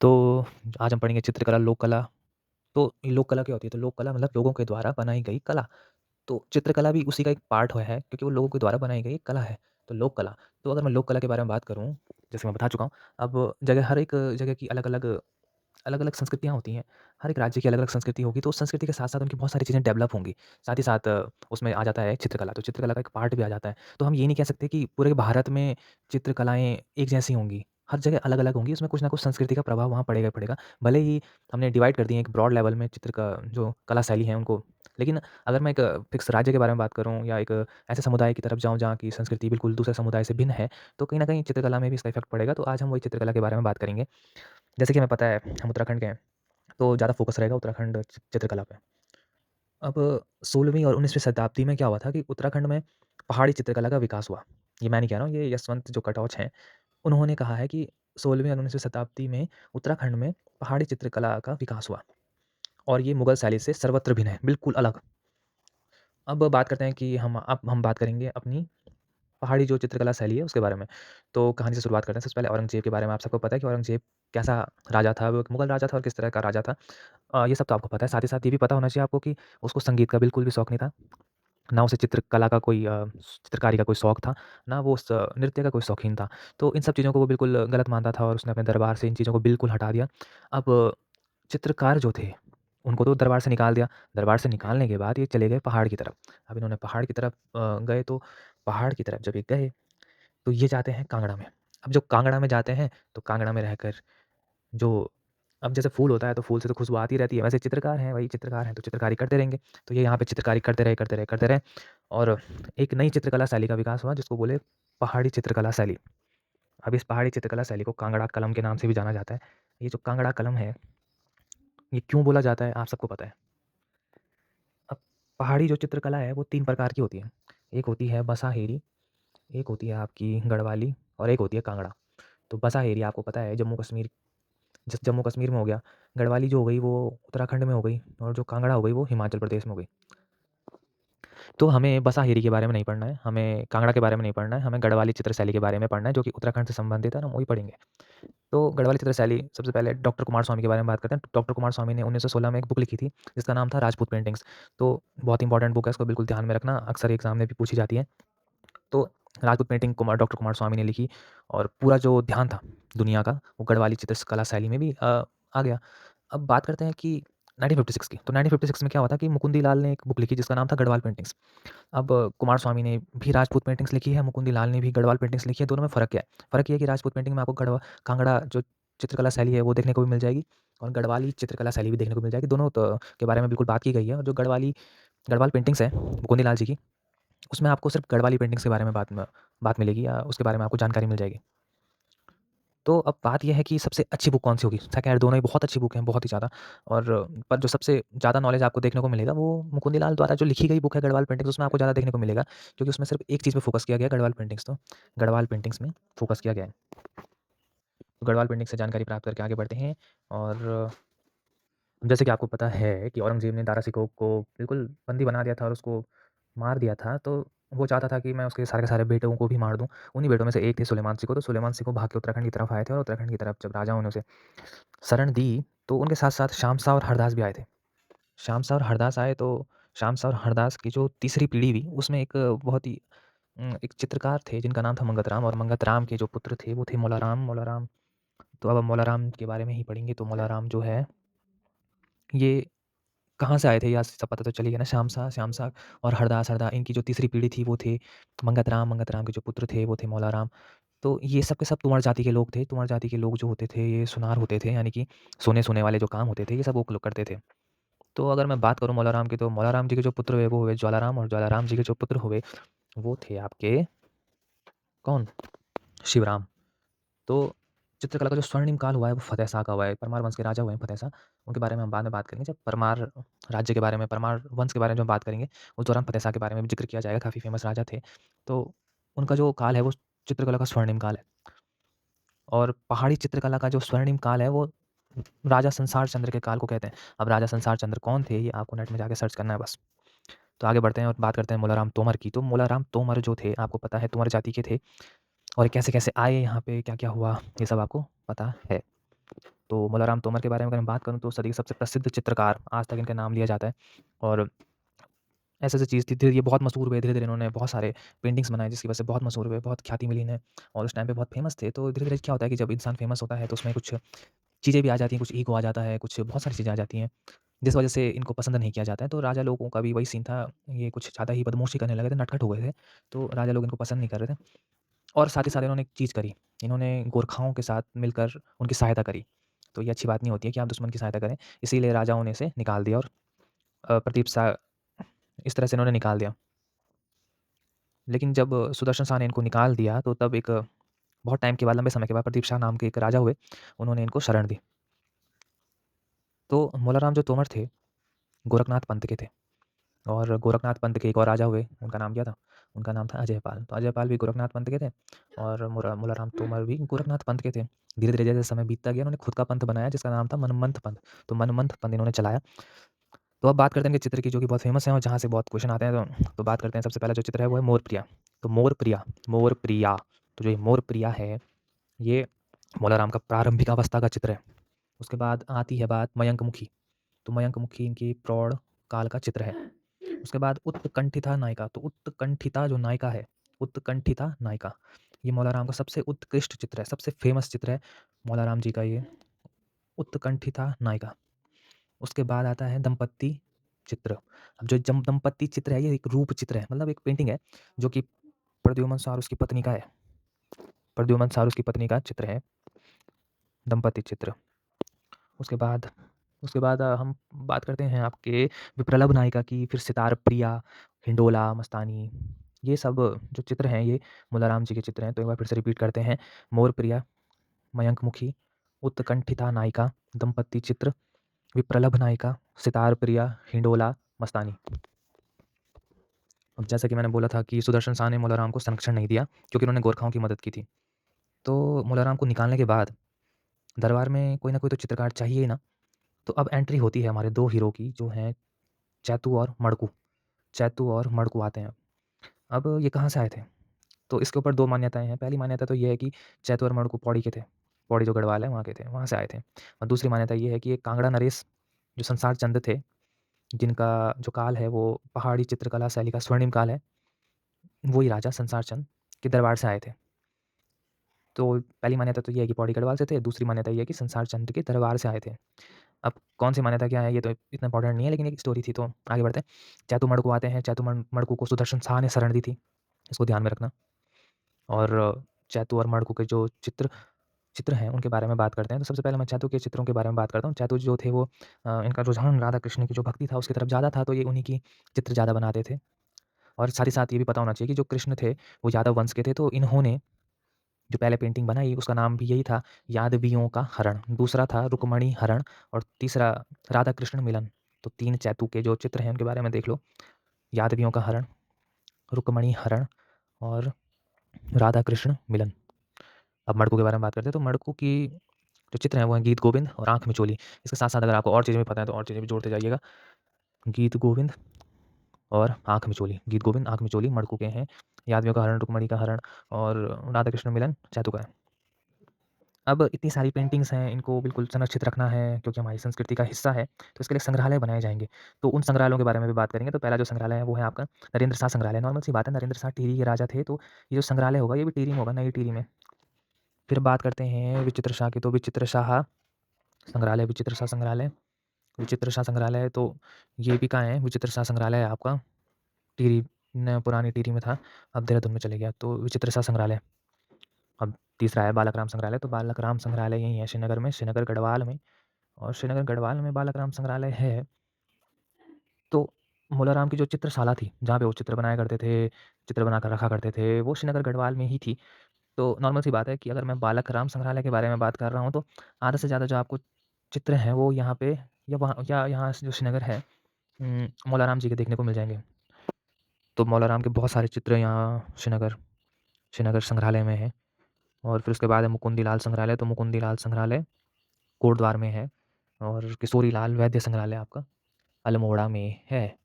तो आज हम पढ़ेंगे चित्रकला, लोक कला। तो ये लोक कला क्या होती है? तो लोक कला मतलब लोगों के द्वारा बनाई गई कला। तो चित्रकला भी उसी का एक पार्ट है क्योंकि वो लोगों के द्वारा बनाई गई एक कला है। तो लोक कला, तो अगर मैं लोक कला के बारे में बात करूँ, जैसे मैं बता चुका हूँ, अब हर एक जगह की अलग-अलग संस्कृतियाँ होती हैं। हर एक राज्य की अलग-अलग संस्कृति होगी, तो उस संस्कृति के साथ-साथ उनकी बहुत सारी चीज़ें डेवलप होंगी। साथ ही साथ उसमें आ जाता है चित्रकला, तो चित्रकला का एक पार्ट भी आ जाता है। तो हम ये नहीं कह सकते कि पूरे भारत में चित्रकलाएँ एक जैसी होंगी। हर जगह अलग-अलग होंगी, उसमें कुछ न कुछ संस्कृति का प्रभाव वहाँ पड़ेगा ही पड़ेगा। भले ही हमने डिवाइड कर दिए हैं एक ब्रॉड लेवल में चित्र का जो कला शैली है उनको। लेकिन अगर मैं एक फिक्स राज्य के बारे में बात करूँ या एक ऐसे समुदाय की तरफ जाऊँ जहाँ की संस्कृति बिल्कुल दूसरे समुदाय से भिन्न है, तो कहीं न कहीं चित्रकला में भी इसका इफ़ेक्ट पड़ेगा। तो आज हम वही चित्रकला के बारे में बात करेंगे। जैसे कि हमें पता है हम उत्तराखंड के हैं, तो ज़्यादा फ़ोकस रहेगा उत्तराखंड चित्रकला पे। अब 16वीं और 19वीं शताब्दी में क्या हुआ था कि उत्तराखंड में पहाड़ी चित्रकला का विकास हुआ। ये मैं नहीं कह रहा हूँ, ये यशवंत जो कटौच हैं, उन्होंने कहा है कि 16वीं और 19वीं शताब्दी में उत्तराखंड में पहाड़ी चित्रकला का विकास हुआ और ये मुगल शैली से सर्वत्र भिन्न है, बिल्कुल अलग। अब बात करते हैं कि हम बात करेंगे अपनी पहाड़ी जो चित्रकला शैली है उसके बारे में। तो कहानी से शुरुआत करते हैं। सबसे पहले औरंगज़ेब के बारे में आप सबको पता है कि औरंगज़ेब कैसा राजा था, वो एक मुगल राजा था और किस तरह का राजा था। ये सब तो आपको पता है। साथ ही साथ ये भी पता होना चाहिए आपको कि उसको संगीत का बिल्कुल भी शौक नहीं था। ना उसे चित्रकला का कोई चित्रकारी का कोई शौक था, ना वो उस नृत्य का कोई शौकीन था। तो इन सब चीज़ों को वो बिल्कुल गलत मानता था और उसने अपने दरबार से इन चीज़ों को बिल्कुल हटा दिया। अब चित्रकार जो थे, उनको तो दरबार से निकाल दिया। दरबार से निकालने के बाद ये चले गए पहाड़ की तरफ। अब इन्होंने पहाड़ की तरफ गए तो पहाड़ की तरफ जब ये गए तो ये जाते हैं कांगड़ा में। अब जो कांगड़ा में जाते हैं, तो कांगड़ा में रहकर जो अब जैसे फूल होता है, तो फूल से तो खुशबू आती रहती है, वैसे चित्रकार हैं, वही चित्रकार हैं, तो चित्रकारी करते रहेंगे। तो ये यहाँ पे चित्रकारी करते रहे और एक नई चित्रकला शैली का विकास हुआ, जिसको बोले पहाड़ी चित्रकला शैली। अब इस पहाड़ी चित्रकला शैली को कांगड़ा कलम के नाम से भी जाना जाता है। ये जो कांगड़ा कलम है, ये क्यों बोला जाता है, आप सबको पता है। अब पहाड़ी जो चित्रकला है, वो 3 प्रकार की होती है। एक होती है बसाहेरी, एक होती है आपकी गढ़वाली और एक होती है कांगड़ा। तो बसाहेरी आपको पता है जम्मू-कश्मीर, जैसे जम्मू-कश्मीर में हो गया, गढ़वाली जो हो गई वो उत्तराखंड में हो गई और जो कांगड़ा हो गई वो हिमाचल प्रदेश में हो गई। तो हमें बसाहेरी के बारे में नहीं पढ़ना है, हमें कांगड़ा के बारे में नहीं पढ़ना है, हमें गढ़वाली चित्र शैली के बारे में पढ़ना है जो कि उत्तराखंड से संबंधित है, हम वही पढ़ेंगे। तो गढ़वाली चित्र शैली सबसे पहले डॉक्टर कुमार स्वामी के बारे में बात करते हैं। डॉक्टर कुमार स्वामी ने 1916 में एक बुक लिखी थी जिसका नाम था राजपूत पेंटिंग्स। तो बहुत इंपॉर्टेंट बुक है, इसको बिल्कुल ध्यान में रखना, अक्सर एग्ज़ाम में भी पूछी जाती है। तो राजपूत पेंटिंग डॉक्टर कुमार स्वामी ने लिखी और पूरा जो ध्यान था दुनिया का वो गढ़वाली चित्रकला शैली में भी आ गया। अब बात करते हैं कि 1956 की, तो 1956 में क्या हुआ था कि मुकुंदी लाल ने एक बुक लिखी जिसका नाम था गढ़वाल पेंटिंग्स। अब कुमार स्वामी ने भी राजपूत पेंटिंग्स लिखी है, मुकुंदी लाल ने भी गढ़वाल पेंटिंग्स लिखी है, दोनों में फ़र्क क्या है? फ़र्क ये है कि राजपूत पेंटिंग में आपको कांगड़ा जो चित्रकला शैली है वो देखने को भी मिल जाएगी और गढ़वाली चित्रकला शैली भी देखने को मिल जाएगी। दोनों के बारे में बिल्कुल बात की गई है और जो गढ़वाल पेंटिंग्स है मुकुंदी लाल जी की, उसमें आपको सिर्फ़ गढ़वाली पेंटिंग्स के बारे में बात मिलेगी या उसके बारे में आपको जानकारी मिल जाएगी। तो अब बात ये है कि सबसे अच्छी बुक कौन-सी होगी? खैर दोनों ही बहुत अच्छी बुक हैं, बहुत ही ज़्यादा और पर जो सबसे ज़्यादा नॉलेज आपको देखने को मिलेगा वो मुकुंदी लाल द्वारा जो लिखी गई बुक है गढ़वाल पेंटिंग्स, उसमें आपको ज़्यादा देखने को मिलेगा क्योंकि उसमें सिर्फ़ एक चीज़ पे फ़ोकस किया गया है गढ़वाल पेंटिंग्स में फ़ोकस किया गया है। तो गढ़वाल पेंटिंग से जानकारी प्राप्त करके आगे बढ़ते हैं और जैसे कि आपको पता है कि औरंगज़ेब ने दारा सिकोह को बिल्कुल बंदी बना दिया था और उसको मार दिया था, तो वो चाहता था कि मैं उसके सारे के सारे बेटों को भी मार दूँ। उन्हीं बेटों में से एक थे सुलेमान सिकोह, तो सुलेमान सिकोह भाग के उत्तराखंड की तरफ आए थे और उत्तराखंड की तरफ जब राजाओं ने उसे शरण दी, तो उनके साथ-साथ शामसा और हरदास भी आए थे। शामसा और हरदास आए तो शामसा और हरदास की जो तीसरी पीढ़ी हुई, उसमें एक बहुत ही एक चित्रकार थे जिनका नाम था मंगत राम और मंगत राम के जो पुत्र थे वो थे मौला राम। तो अब हम मौला राम के बारे में ही पढ़ेंगे, तो मौला राम जो है, ये कहाँ से आए थे, ये सब पता तो चल ही गया ना। श्यामसा और हरदास इनकी जो तीसरी पीढ़ी थी वो थे मंगत राम के जो पुत्र थे वो थे मौला राम। तो ये सब के सब तंवर जाति के लोग थे। तंवर जाति के लोग जो होते थे ये सुनार होते थे, यानी कि सोने-सोने वाले जो काम होते थे ये सब वो लोग करते थे। तो अगर मैं बात करूँ मौला राम की, तो मौला राम जी के जो पुत्र हुए वो हुए ज्वालाराम और ज्वालाराम जी के जो पुत्र हुए वो थे आपके कौन? शिवराम। तो चित्रकला का जो स्वर्णिम काल हुआ है वो फ़तेह शाह का हुआ है। परमार वंश के राजा हुए हैं फ़तेह शाह, उनके बारे में हम बाद में बात करेंगे। जब परमार राज्य के बारे में, परमार वंश के बारे में जब बात करेंगे, उस दौरान फ़तेह शाह के बारे में भी ज़िक्र किया जाएगा, काफ़ी फ़ेमस राजा थे। तो उनका जो काल है वो चित्रकला का स्वर्णिम काल है और पहाड़ी चित्रकला का जो स्वर्णिम काल है वो राजा संसार चंद्र के काल को कहते हैं। अब राजा संसार चंद्र कौन थे ये आपको नेट में जाके सर्च करना है बस। तो आगे बढ़ते हैं और बात करते हैं मोलाराम तोमर की। तो मोलाराम तोमर जो थे आपको पता है तोमर जाति के थे और कैसे-कैसे आए यहाँ पे, क्या-क्या हुआ, ये सब आपको पता है। तो मौलाराम तोमर के बारे में अगर मैं बात करूँ तो सदी के सबसे प्रसिद्ध चित्रकार आज तक इनका नाम लिया जाता है। और ऐसे-ऐसे चीज़ थी, धीरे ये बहुत मशहूर हुए, धीरे-धीरे इन्होंने बहुत सारे पेंटिंग्स बनाए जिसकी वजह से बहुत मशहूर हुए, बहुत ख्याति मिली इन्हें और उस टाइम पे बहुत फ़ेमस थे। तो धीरे-धीरे क्या होता है कि जब इंसान फ़ेमस होता है तो उसमें कुछ चीज़ें भी आ जाती हैं, कुछ ईगो आ जाता है, कुछ बहुत सारी चीज़ें आ जाती हैं, जिस वजह से इनको पसंद नहीं किया जाता है। तो राजा लोगों का भी वही सीन था, ये कुछ ज़्यादा ही बदमाशी करने लगे थे, नटखट हो गए थे, तो राजा लोग इनको पसंद नहीं कर रहे थे। और साथ ही साथ इन्होंने एक चीज़ करी, इन्होंने गोरखाओं के साथ मिलकर उनकी सहायता करी। तो ये अच्छी बात नहीं होती है कि आप दुश्मन की सहायता करें, इसीलिए राजाओं ने इसे निकाल दिया और प्रदीप शाह इस तरह से इन्होंने निकाल दिया। लेकिन जब सुदर्शन शाह ने इनको निकाल दिया तो तब एक बहुत टाइम के बाद, लंबे समय के बाद प्रदीप शाह नाम के एक राजा हुए, उन्होंने इनको शरण दी। तो मौलाराम जो तोमर थे, गोरखनाथ पंथ के थे और गोरखनाथ पंथ के एक और राजा हुए, उनका नाम क्या था? उनका नाम था अजयपाल। तो अजयपाल भी गोरखनाथ पंथ के थे और मौलाराम तोमर भी गोरखनाथ पंथ के थे। धीरे-धीरे जैसे समय बीतता गया, उन्होंने खुद का पंथ बनाया जिसका नाम था मनमंथ पंथ। तो मनमंथ पंथ इन्होंने चलाया। तो अब बात करते हैं इनके चित्र की जो कि बहुत फ़ेमस हैं और जहाँ से बहुत क्वेश्चन आते हैं, तो बात करते हैं सबसे पहला जो चित्र है वो है मोरप्रिया। तो मोरप्रिया, मोरप्रिया, तो जो ये मोरप्रिया है, ये मौलाराम का प्रारंभिक अवस्था का चित्र है। उसके बाद आती है बात मयंकमुखी। तो मयंकमुखी इनकी प्रौढ़ काल का चित्र है। उसके बाद उत्कंठिता नायिका। तो उत्कंठिता जो नायिका है, उत्कंठिता नायिका, ये मौलाराम का सबसे उत्कृष्ट चित्र है, सबसे फ़ेमस चित्र है मौलाराम जी का ये, उत्कंठिता नायिका। उसके बाद आता है दंपत्ति चित्र। अब जो दंपत्ति चित्र है, ये एक रूप चित्र है, मतलब एक पेंटिंग है जो कि प्रद्युमन शाह और उसकी पत्नी का है। प्रद्युमन शाह और उसकी पत्नी का चित्र है, दंपत्ति चित्र। उसके बाद हम बात करते हैं आपके विप्रलभ नायिका की, फिर सितार प्रिया, हिंडोला, मस्तानी, ये सब जो चित्र हैं ये मौलाराम जी के चित्र हैं। तो एक बार फिर से रिपीट करते हैं, मोर प्रिया, मयंकमुखी, उत्कंठिता नायिका, दंपत्ति चित्र, विप्रलभ नायिका, सितार प्रिया, हिंडोला, मस्तानी। अब जैसा कि मैंने बोला था कि सुदर्शन शाह ने मौलाराम को संरक्षण नहीं दिया क्योंकि उन्होंने गोरखाओं की मदद की थी। तो मौलाराम को निकालने के बाद दरबार में कोई ना कोई तो चित्रकार चाहिए ही ना। तो अब एंट्री होती है हमारे 2 हीरो की जो हैं चैतू और मड़कू। चैतू और मड़कू आते हैं। अब ये कहाँ से आए थे? तो इसके ऊपर 2 मान्यताएँ हैं। पहली मान्यता तो ये है कि चैतू और मड़कू पौड़ी के थे। पौड़ी जो गढ़वाल है वहाँ के थे, वहाँ से आए थे। और दूसरी मान्यता ये है कि ये कांगड़ा नरेश जो संसार चंद थे, जिनका जो काल है वो पहाड़ी चित्रकला शैली का स्वर्णिम काल है, वही राजा संसार चंद के दरबार से आए थे। तो पहली मान्यता तो ये है कि पौड़ी गढ़वाल से थे, दूसरी मान्यता ये है कि संसार चंद के दरबार से आए थे। अब कौन-सी मान्यता क्या है ये तो इतना इम्पोर्टेंट नहीं है, लेकिन एक स्टोरी थी तो आगे बढ़ते हैं। चैतू मड़कू आते हैं, चैतू मड़कू को सुदर्शन शाह ने शरण दी थी, इसको ध्यान में रखना। और चैतू और मड़कू के जो चित्र चित्र हैं उनके बारे में बात करते हैं। तो सबसे पहले मैं चैतू के चित्रों के बारे में बात करता हूँ। चैतू जो थे वो इनका रुझान राधा कृष्ण की जो भक्ति था उसकी तरफ ज़्यादा था, तो ये उन्हीं की चित्र ज़्यादा बनाते थे। और साथ ही साथ ये भी पता होना चाहिए कि जो कृष्ण थे वो यादव वंश के थे, तो इन्होंने जो पहले पेंटिंग बनाई उसका नाम भी यही था, यादवियों का हरण। दूसरा था रुक्मणी हरण और तीसरा राधा कृष्ण मिलन। तो 3 चैतू के जो चित्र हैं उनके बारे में देख लो। यादवियों का हरण, रुक्मणी हरण और राधा कृष्ण मिलन। अब मड़कू के बारे में बात करते हैं, तो मड़कू की जो चित्र हैं वो हैं गीत गोविंद और आँख मिचोली। इसके साथ-साथ अगर आपको और चीज़ें भी पता है तो और चीज़ें भी जोड़ते जाइएगा। गीत गोविंद और आँख मिचोली, गीत गोविंद, आँख मिचोली मड़कू के हैं। यादवियों का हरण, रुक्मणी का हरण और राधा कृष्ण मिलन चैतू का है। अब इतनी सारी पेंटिंग्स हैं, इनको बिल्कुल संरक्षित रखना है क्योंकि हमारी संस्कृति का हिस्सा है, तो इसके लिए संग्रहालय बनाए जाएँगे। तो उन संग्रहालयों के बारे में भी बात करेंगे, तो पहला जो संग्रहालय है वो है आपका नरेंद्र शाह संग्रहालय। नॉर्मल सी बात है, नरेंद्र शाह टिहरी के राजा थे, तो ये जो संग्रहालय होगा ये भी टिहरी में होगा, नई टिहरी में। फिर बात करते हैं विचित्र शाह की, तो विचित्र शाह संग्रहालय, विचित्र शाह संग्रहालय, विचित्र शाह संग्रहालय तो ये भी कहाँ है? विचित्र शाह संग्रहालय आपका टिहरी न पुरानी टिहरी में था, अब देहरादून में चले गया, तो विचित्र शाह संग्रहालय। अब तीसरा है बालक राम संग्रहालय, तो बालक राम संग्रहालय यहीं है श्रीनगर में, श्रीनगर गढ़वाल में। और श्रीनगर गढ़वाल में बालक राम संग्रहालय है। तो मौलाराम की जो चित्रशाला थी, जहाँ पे वो चित्र बनाया करते थे, चित्र बनाकर रखा करते थे, वो श्रीनगर गढ़वाल में ही थी। तो नॉर्मल सी बात है कि अगर मैं बालक राम संग्रहालय के बारे में बात कर रहा हूँ, तो आधा से ज़्यादा जो आपको चित्र हैं, वो यहाँ पे या वहाँ या यहाँ से जो श्रीनगर है मौलाराम जी के देखने को मिल जाएँगे। तो मौलाराम के बहुत सारे चित्र यहाँ श्रीनगर श्रीनगर संग्रहालय में हैं। और फिर उसके बाद है मुकुंदी लाल संग्रहालय, तो मुकुंदी लाल संग्रहालय कोटद्वार में है। और किशोरी लाल वैद्य संग्रहालय आपका अल्मोड़ा में है।